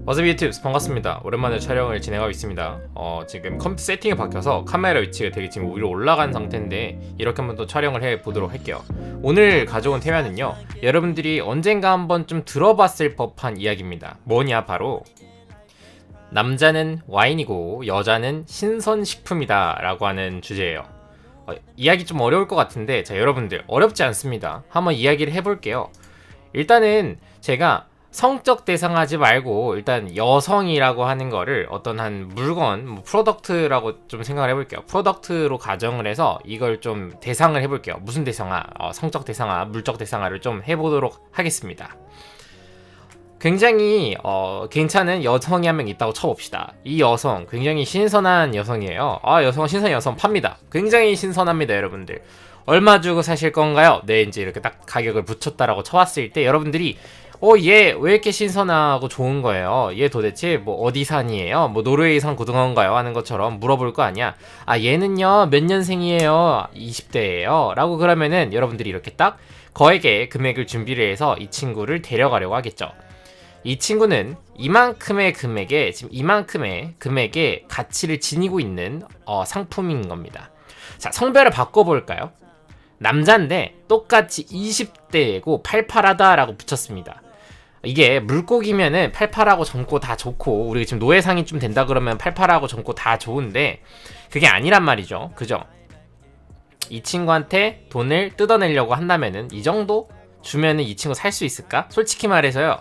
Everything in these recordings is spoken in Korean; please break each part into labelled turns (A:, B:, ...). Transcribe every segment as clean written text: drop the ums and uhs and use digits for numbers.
A: 와사비 유튜브 반갑습니다. 오랜만에 촬영을 진행하고 있습니다. 지금 컴퓨터 세팅이 바뀌어서 카메라 위치가 되게 지금 위로 올라간 상태인데 이렇게 한번 또 촬영을 해보도록 할게요. 오늘 가져온 테마는요, 여러분들이 언젠가 한번 좀 들어봤을 법한 이야기입니다. 뭐냐, 바로 남자는 와인이고 여자는 신선식품이다 라고 하는 주제예요. 이야기 좀 어려울 것 같은데, 자, 여러분들 어렵지 않습니다. 한번 이야기를 해볼게요. 일단은 제가 성적 대상하지 말고 일단 여성이라고 하는 거를 어떤 한 물건, 프로덕트라고 좀 생각을 해볼게요. 프로덕트로 가정을 해서 이걸 좀 대상을 해볼게요. 무슨 대상화? 성적 대상화, 물적 대상화를 좀 해보도록 하겠습니다. 굉장히 괜찮은 여성이 한 명 있다고 쳐봅시다. 이 여성 굉장히 신선한 여성이에요. 여성 신선 여성 팝니다. 굉장히 신선합니다, 여러분들. 얼마 주고 사실 건가요? 네, 이제 이렇게 딱 가격을 붙였다라고 쳐왔을 때 여러분들이 얘 왜 이렇게 신선하고 좋은 거예요? 얘 도대체 뭐 어디 산이에요? 뭐 노르웨이산 고등어인가요? 하는 것처럼 물어볼 거 아니야. 얘는요 몇 년생이에요? 20대예요 라고. 그러면은 여러분들이 이렇게 딱 거액의 금액을 준비를 해서 이 친구를 데려가려고 하겠죠. 이 친구는 이만큼의 금액에, 지금 이만큼의 금액의 가치를 지니고 있는 상품인 겁니다. 자, 성별을 바꿔볼까요? 남자인데 똑같이 20대이고 팔팔하다라고 붙였습니다. 이게 물고기면은 팔팔하고 젊고 다 좋고, 우리 지금 노예상이 좀 된다 그러면 팔팔하고 젊고 다 좋은데 그게 아니란 말이죠. 그죠? 이 친구한테 돈을 뜯어내려고 한다면은 이 정도 주면은 이 친구 살 수 있을까? 솔직히 말해서요,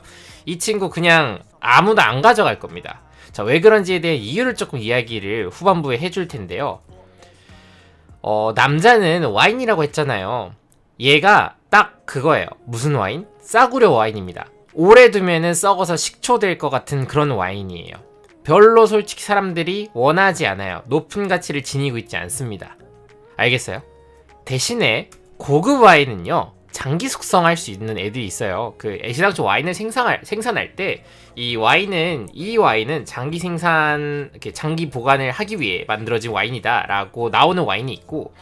A: 이 친구 그냥 아무도 안 가져갈 겁니다. 자, 왜 그런지에 대해 이유를 조금 이야기를 후반부에 해줄 텐데요. 남자는 와인이라고 했잖아요. 얘가 딱 그거예요. 무슨 와인? 싸구려 와인입니다. 오래 두면은 썩어서 식초 될 것 같은 그런 와인이에요. 별로 솔직히 사람들이 원하지 않아요. 높은 가치를 지니고 있지 않습니다. 알겠어요? 대신에 고급 와인은요, 장기 숙성할 수 있는 애들이 있어요. 그 애시당초 와인을 생산할 때 이 와인은 장기 생산, 이렇게 장기 보관을 하기 위해 만들어진 와인이다라고 나오는 와인이 있고,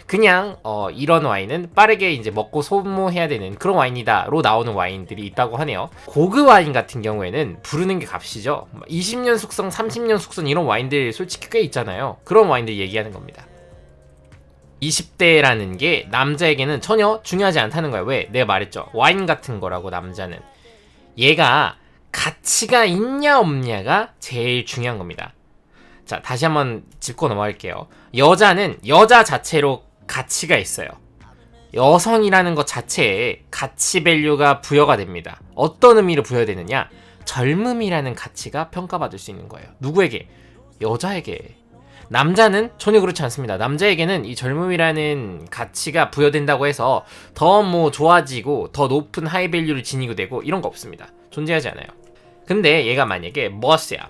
A: 그냥 이런 와인은 빠르게 이제 먹고 소모해야 되는 그런 와인이다로 나오는 와인들이 있다고 하네요. 고급 와인 같은 경우에는 부르는 게 값이죠. 20년 숙성, 30년 숙성 이런 와인들 솔직히 꽤 있잖아요. 그런 와인들 얘기하는 겁니다. 20대라는 게 남자에게는 전혀 중요하지 않다는 거야. 왜? 내가 말했죠. 와인 같은 거라고. 남자는 얘가 가치가 있냐 없냐가 제일 중요한 겁니다. 자, 다시 한번 짚고 넘어갈게요. 여자는 여자 자체로 가치가 있어요. 여성이라는 것 자체에 가치 밸류가 부여가 됩니다. 어떤 의미로 부여되느냐? 젊음이라는 가치가 평가받을 수 있는 거예요. 누구에게? 여자에게. 남자는 전혀 그렇지 않습니다. 남자에게는 이 젊음이라는 가치가 부여된다고 해서 더 좋아지고 더 높은 하이밸류를 지니고 되고 이런 거 없습니다. 존재하지 않아요. 근데 얘가 만약에 머스야,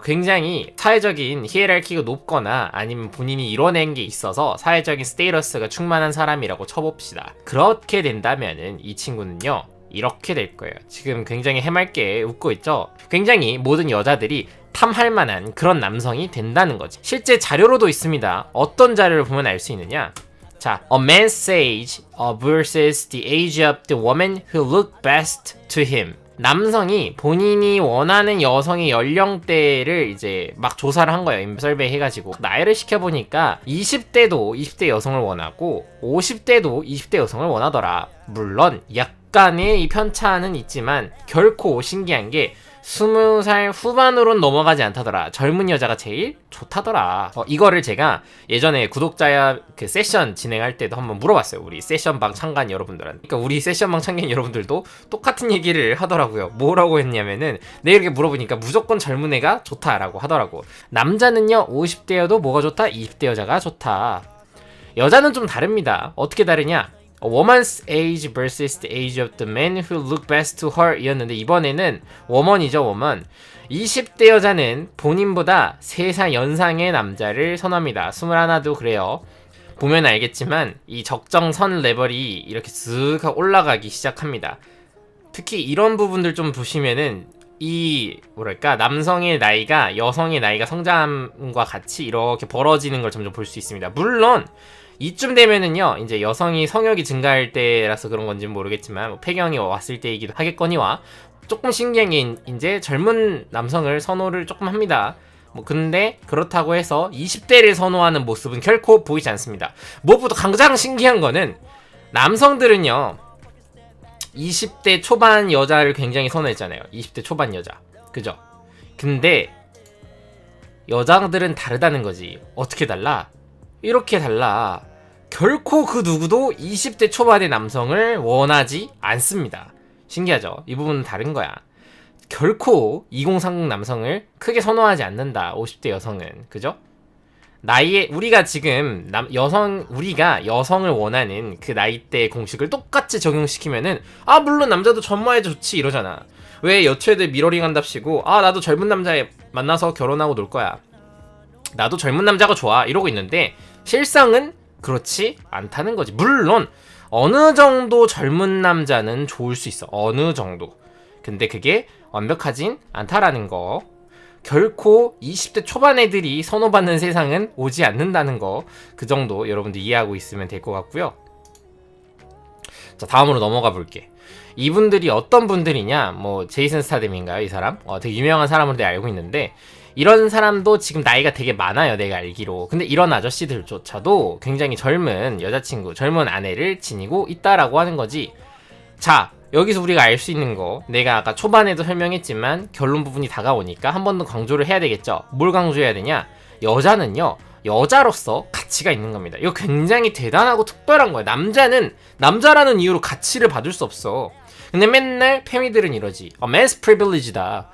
A: 굉장히 사회적인 히에라키가 높거나 아니면 본인이 이뤄낸 게 있어서 사회적인 스테이터스가 충만한 사람이라고 쳐봅시다. 그렇게 된다면은 이 친구는요, 이렇게 될 거예요. 지금 굉장히 해맑게 웃고 있죠? 굉장히 모든 여자들이 탐할 만한 그런 남성이 된다는 거지. 실제 자료로도 있습니다. 어떤 자료를 보면 알 수 있느냐? 자, a man's age versus the age of the woman who look best to him. 남성이 본인이 원하는 여성의 연령대를 이제 막 조사를 한 거예요. 인설베이 해가지고 나이를 시켜보니까 20대도 20대 여성을 원하고 50대도 20대 여성을 원하더라. 물론 약간의 이 편차는 있지만 결코 신기한 게 20살 후반으로는 넘어가지 않다더라. 젊은 여자가 제일 좋다더라. 이거를 제가 예전에 구독자 그 세션 진행할 때도 한번 물어봤어요. 우리 세션방 참관 여러분들한테. 그러니까 우리 세션방 참관 여러분들도 똑같은 얘기를 하더라고요. 뭐라고 했냐면은, 내가 이렇게 물어보니까 무조건 젊은 애가 좋다라고 하더라고. 남자는요 50대여도 뭐가 좋다? 20대 여자가 좋다. 여자는 좀 다릅니다. 어떻게 다르냐? A woman's age versus the age of the man who look best to her 이었는데, 이번에는 워먼이죠. 워먼. 20대 여자는 본인보다 3살 연상의 남자를 선호합니다. 21도 그래요. 보면 알겠지만 이 적정선 레벨이 이렇게 쓱 올라가기 시작합니다. 특히 이런 부분들 좀 보시면은 이 남성의 나이가 여성의 나이가 성장함과 같이 이렇게 벌어지는 걸 점점 볼 수 있습니다. 물론 이쯤 되면은요, 이제 여성이 성욕이 증가할 때라서 그런 건지는 모르겠지만 폐경이 왔을 때이기도 하겠거니와 조금 신기한 게 이제 젊은 남성을 선호를 조금 합니다. 뭐 근데 그렇다고 해서 20대를 선호하는 모습은 결코 보이지 않습니다. 무엇보다 가장 신기한 거는 남성들은요 20대 초반 여자를 굉장히 선호했잖아요. 20대 초반 여자, 그죠? 근데 여자들은 다르다는 거지. 어떻게 달라? 이렇게 달라. 결코 그 누구도 20대 초반의 남성을 원하지 않습니다. 신기하죠? 이 부분은 다른 거야. 결코 2030 남성을 크게 선호하지 않는다. 50대 여성은. 그죠? 나이에 우리가 지금 우리가 여성을 원하는 그 나이대의 공식을 똑같이 적용시키면은 물론 남자도 전마해도 좋지 이러잖아. 왜 여초애들 미러링 한답시고 나도 젊은 남자 만나서 결혼하고 놀 거야. 나도 젊은 남자가 좋아 이러고 있는데 실상은 그렇지 않다는 거지. 물론 어느 정도 젊은 남자는 좋을 수 있어. 어느 정도. 근데 그게 완벽하진 않다라는 거. 결코 20대 초반 애들이 선호받는 세상은 오지 않는다는 거. 그 정도 여러분들 이해하고 있으면 될 것 같고요. 자, 다음으로 넘어가 볼게. 이분들이 어떤 분들이냐, 뭐 제이슨 스타뎀인가요? 이 사람? 되게 유명한 사람으로 내가 알고 있는데 이런 사람도 지금 나이가 되게 많아요, 내가 알기로. 근데 이런 아저씨들조차도 굉장히 젊은 여자친구, 젊은 아내를 지니고 있다라고 하는 거지. 자, 여기서 우리가 알 수 있는 거, 내가 아까 초반에도 설명했지만 결론 부분이 다가오니까 한 번 더 강조를 해야 되겠죠. 뭘 강조해야 되냐? 여자는요, 여자로서 가치가 있는 겁니다. 이거 굉장히 대단하고 특별한 거야. 남자는 남자라는 이유로 가치를 받을 수 없어. 근데 맨날 페미들은 이러지. 맨스 프리빌리지다.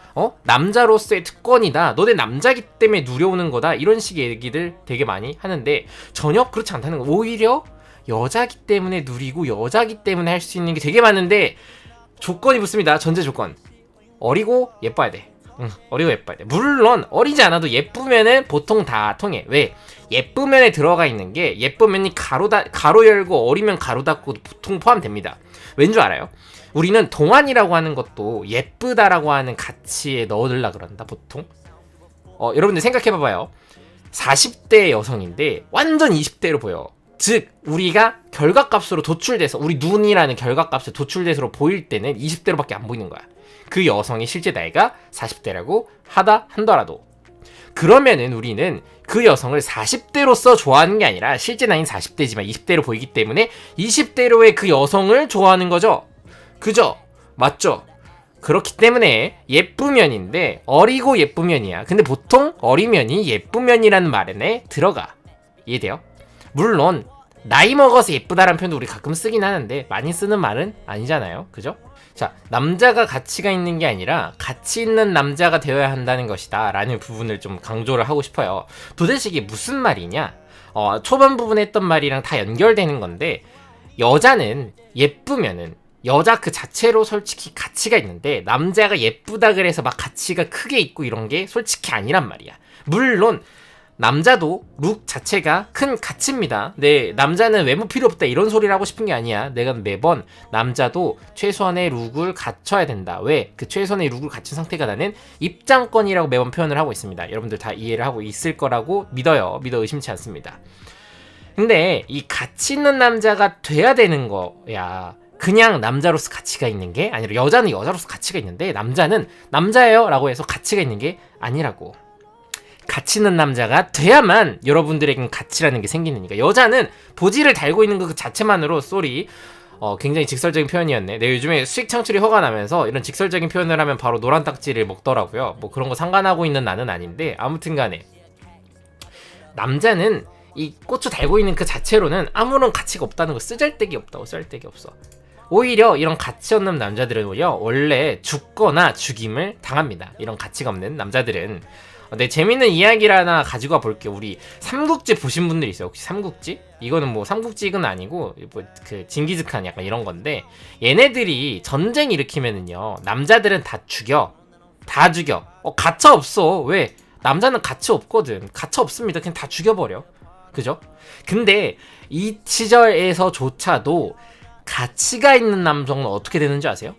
A: 남자로서의 특권이다. 너네 남자기 때문에 누려오는 거다. 이런 식의 얘기들 되게 많이 하는데 전혀 그렇지 않다는 거. 오히려 여자기 때문에 누리고 여자기 때문에 할 수 있는 게 되게 많은데 조건이 붙습니다. 전제 조건. 어리고 예뻐야 돼. 어리고 예뻐야 돼. 물론 어리지 않아도 예쁘면은 보통 다 통해. 왜? 예쁘면에 들어가 있는 게 예쁘면이 가로 열고 어리면 가로 닫고도 보통 포함됩니다. 왠 줄 알아요? 우리는 동안이라고 하는 것도 예쁘다라고 하는 가치에 넣어둘라 그런다 보통. 여러분들 생각해봐봐요. 40대 여성인데 완전 20대로 보여. 즉 우리가 결과값으로 도출돼서 우리 눈이라는 결과값에 도출돼서 보일 때는 20대로밖에 안 보이는 거야. 그 여성의 실제 나이가 40대라고 한더라도. 그러면은 우리는 그 여성을 40대로서 좋아하는 게 아니라 실제 나이는 40대지만 20대로 보이기 때문에 20대로의 그 여성을 좋아하는 거죠. 그죠? 맞죠? 그렇기 때문에 예쁘면인데 어리고 예쁘면이야. 근데 보통 어리면이 예쁘면이라는 말에 들어가. 이해돼요? 물론 나이 먹어서 예쁘다라는 표현도 우리 가끔 쓰긴 하는데 많이 쓰는 말은 아니잖아요. 그죠? 자, 남자가 가치가 있는 게 아니라 가치 있는 남자가 되어야 한다는 것이다 라는 부분을 좀 강조를 하고 싶어요. 도대체 이게 무슨 말이냐? 초반 부분에 했던 말이랑 다 연결되는 건데 여자는 예쁘면은 여자 그 자체로 솔직히 가치가 있는데 남자가 예쁘다 그래서 막 가치가 크게 있고 이런 게 솔직히 아니란 말이야. 물론 남자도 룩 자체가 큰 가치입니다. 네, 남자는 외모 필요 없다 이런 소리를 하고 싶은 게 아니야. 내가 매번 남자도 최소한의 룩을 갖춰야 된다. 왜? 그 최소한의 룩을 갖춘 상태가 나는 입장권이라고 매번 표현을 하고 있습니다. 여러분들 다 이해를 하고 있을 거라고 믿어요. 믿어 의심치 않습니다. 근데 이 가치 있는 남자가 돼야 되는 거야. 그냥 남자로서 가치가 있는 게 아니라 여자는 여자로서 가치가 있는데 남자는 남자예요 라고 해서 가치가 있는 게 아니라고. 가치 있는 남자가 돼야만 여러분들에겐 가치라는 게 생기니까. 여자는 보지를 달고 있는 그 자체만으로 굉장히 직설적인 표현이었네. 내 요즘에 수익 창출이 허가 나면서 이런 직설적인 표현을 하면 바로 노란 딱지를 먹더라고요. 뭐 그런 거 상관하고 있는 나는 아닌데 아무튼 간에 남자는 이 고추 달고 있는 그 자체로는 아무런 가치가 없다는 거. 쓰잘데기 없다고. 쓸데기 없어. 오히려 이런 가치 없는 남자들은요 원래 죽거나 죽임을 당합니다. 이런 가치가 없는 남자들은. 네, 재밌는 이야기를 하나 가지고 와 볼게요. 우리 삼국지 보신 분들 있어요? 혹시 삼국지? 이거는 뭐 삼국지는 아니고 뭐 그 징기즈칸 약간 이런 건데 얘네들이 전쟁 일으키면은요 남자들은 다 죽여. 가차 없어. 왜? 남자는 가치 없거든. 가차 없습니다. 그냥 다 죽여버려. 그죠? 근데 이 시절에서조차도 가치가 있는 남성은 어떻게 되는지 아세요?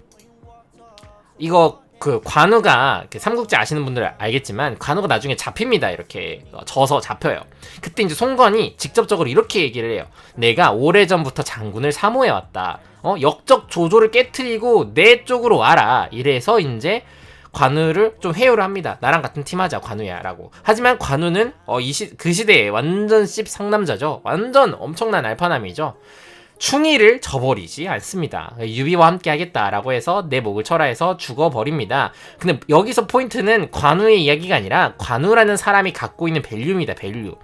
A: 이거 그 관우가 삼국지 아시는 분들 알겠지만 관우가 나중에 잡힙니다. 이렇게 져서 잡혀요. 그때 이제 송건이 직접적으로 이렇게 얘기를 해요. 내가 오래전부터 장군을 사모해왔다. 역적 조조를 깨트리고 내 쪽으로 와라. 이래서 이제 관우를 좀 회유를 합니다. 나랑 같은 팀 하자 관우야 라고. 하지만 관우는 그 시대에 완전 씹 상남자죠. 완전 엄청난 알파남이죠. 충의를 저버리지 않습니다. 유비와 함께 하겠다라고 해서 내 목을 쳐라 해서 죽어버립니다. 근데 여기서 포인트는 관우의 이야기가 아니라 관우라는 사람이 갖고 있는 밸류입니다. 밸류.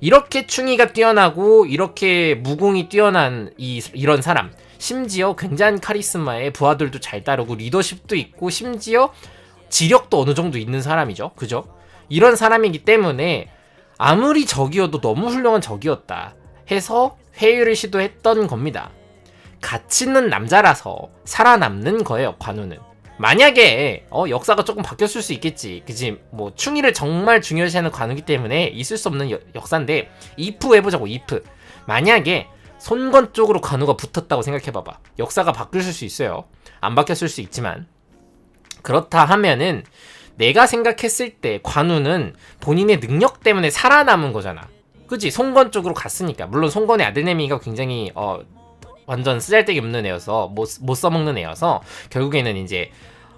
A: 이렇게 충의가 뛰어나고 이렇게 무공이 뛰어난 이런 사람, 심지어 굉장한 카리스마에 부하들도 잘 따르고 리더십도 있고 심지어 지력도 어느 정도 있는 사람이죠. 그죠? 이런 사람이기 때문에 아무리 적이어도 너무 훌륭한 적이었다 해서 회유를 시도했던 겁니다. 가치 있는 남자라서 살아남는 거예요. 관우는. 만약에 역사가 조금 바뀌었을 수 있겠지. 그치? 뭐 충의를 정말 중요시하는 관우기 때문에 있을 수 없는 역사인데 if 해보자고. if 만약에 손건 쪽으로 관우가 붙었다고 생각해봐봐. 역사가 바뀌었을 수 있어요. 안 바뀌었을 수 있지만 그렇다 하면은 내가 생각했을 때 관우는 본인의 능력 때문에 살아남은 거잖아. 그치? 송건 쪽으로 갔으니까. 물론 송건의 아들내미가 굉장히 완전 쓰잘데기 없는 애여서 못 써먹는 애여서 결국에는 이제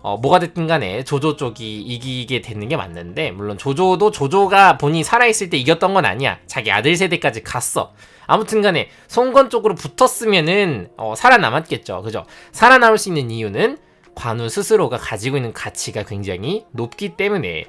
A: 뭐가 됐든 간에 조조 쪽이 이기게 되는 게 맞는데, 물론 조조가 본인이 살아있을 때 이겼던 건 아니야. 자기 아들 세대까지 갔어. 아무튼 간에 송건 쪽으로 붙었으면은 살아남았겠죠. 그죠? 살아남을 수 있는 이유는 관우 스스로가 가지고 있는 가치가 굉장히 높기 때문에.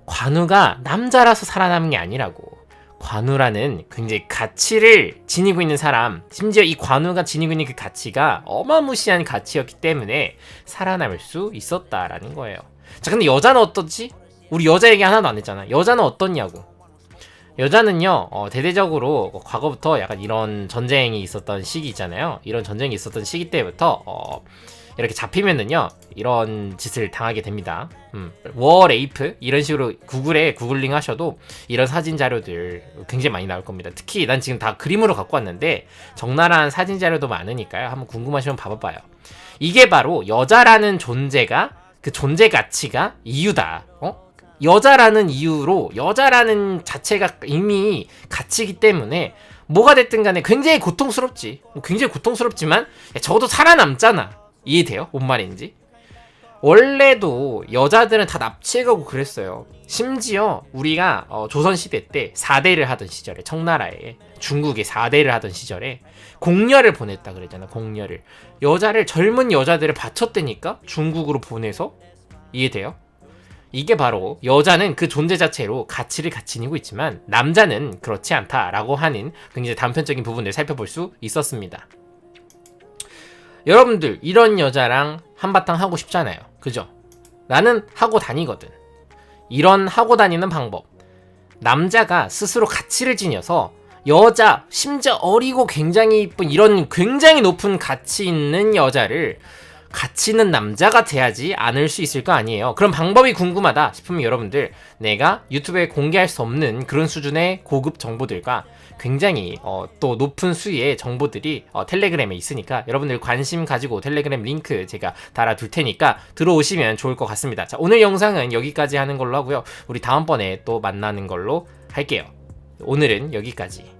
A: 관우가 남자라서 살아남은 게 아니라고. 관우라는 굉장히 가치를 지니고 있는 사람, 심지어 이 관우가 지니고 있는 그 가치가 어마무시한 가치였기 때문에 살아남을 수 있었다라는 거예요. 자, 근데 여자는 어떻지? 우리 여자 얘기 하나도 안 했잖아. 여자는 어떻냐고. 여자는요, 대대적으로 과거부터 약간 이런 전쟁이 있었던 시기 있잖아요. 이런 전쟁이 있었던 시기 때부터 이렇게 잡히면은요 이런 짓을 당하게 됩니다. 워 레이프 이런 식으로 구글에 구글링 하셔도 이런 사진 자료들 굉장히 많이 나올 겁니다. 특히 난 지금 다 그림으로 갖고 왔는데 적나라한 사진 자료도 많으니까요. 한번 궁금하시면 봐봐요. 이게 바로 여자라는 존재가, 그 존재 가치가 이유다. 여자라는 이유로, 여자라는 자체가 이미 가치이기 때문에 뭐가 됐든 간에 굉장히 고통스럽지. 굉장히 고통스럽지만 적어도 살아남잖아. 이해돼요? 뭔 말인지? 원래도 여자들은 다 납치해가고 그랬어요. 심지어 우리가 조선시대 때 4대를 하던 시절에, 청나라에 중국에 4대를 하던 시절에 공녀를 보냈다 그랬잖아. 공녀를, 여자를, 젊은 여자들을 바쳤다니까 중국으로 보내서. 이해돼요? 이게 바로 여자는 그 존재 자체로 가치를 지니고 있지만 남자는 그렇지 않다라고 하는 굉장히 단편적인 부분을 살펴볼 수 있었습니다. 여러분들 이런 여자랑 한바탕 하고 싶잖아요. 그죠? 나는 하고 다니거든. 이런 하고 다니는 방법, 남자가 스스로 가치를 지녀서 여자, 심지어 어리고 굉장히 이쁜 이런 굉장히 높은 가치 있는 여자를 가치 있는 남자가 돼야지 않을 수 있을 거 아니에요. 그럼 방법이 궁금하다 싶으면 여러분들, 내가 유튜브에 공개할 수 없는 그런 수준의 고급 정보들과 굉장히 또 높은 수위의 정보들이 텔레그램에 있으니까 여러분들 관심 가지고 텔레그램 링크 제가 달아둘 테니까 들어오시면 좋을 것 같습니다. 자, 오늘 영상은 여기까지 하는 걸로 하고요. 우리 다음번에 또 만나는 걸로 할게요. 오늘은 여기까지.